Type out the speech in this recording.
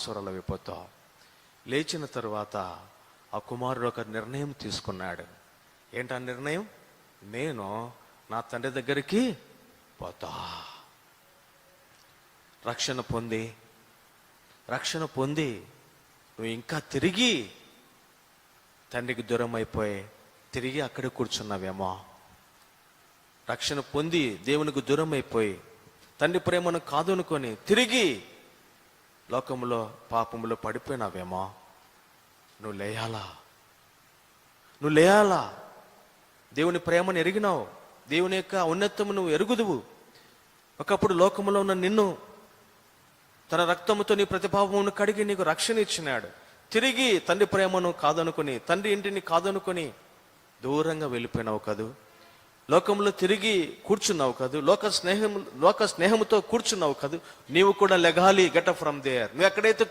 బానిసవరాలు అయిపోతావు. లేచిన తరువాత ఆ కుమారుడు ఒక నిర్ణయం తీసుకున్నాడు. ఏంటా నిర్ణయం? నేను నా తండ్రి దగ్గరికి పోతా. రక్షణ పొంది నువ్వు ఇంకా తిరిగి తండ్రికి దూరం అయిపోయి తిరిగి అక్కడే కూర్చున్నావేమో. రక్షణ పొంది దేవునికి దూరం అయిపోయి తండ్రి ప్రేమను కాదు అనుకొని తిరిగి లోకంలో పాపంలో పడిపోయినావేమో. నువ్వు లేయాలా. దేవుని ప్రేమను ఎరిగినావు, దేవుని యొక్క ఔన్నత్యము నువ్వు ఎరుగుదువు. ఒకప్పుడు లోకములో ఉన్న నిన్ను తన రక్తముతో నీ ప్రతిపాపమును కడిగి నీకు రక్షణ ఇచ్చినాడు. తిరిగి తండ్రి ప్రేమను కాదనుకొని, తండ్రి ఇంటిని కాదనుకొని దూరంగా వెళ్ళిపోయినావు కదూ. లోకంలో తిరిగి కూర్చున్నావు కదూ. లోక స్నేహముతో కూర్చున్నావు కదూ. నీవు కూడా లెగాలి, గెట్ అప్ ఫ్రమ్ దేర్. నువ్వు ఎక్కడైతే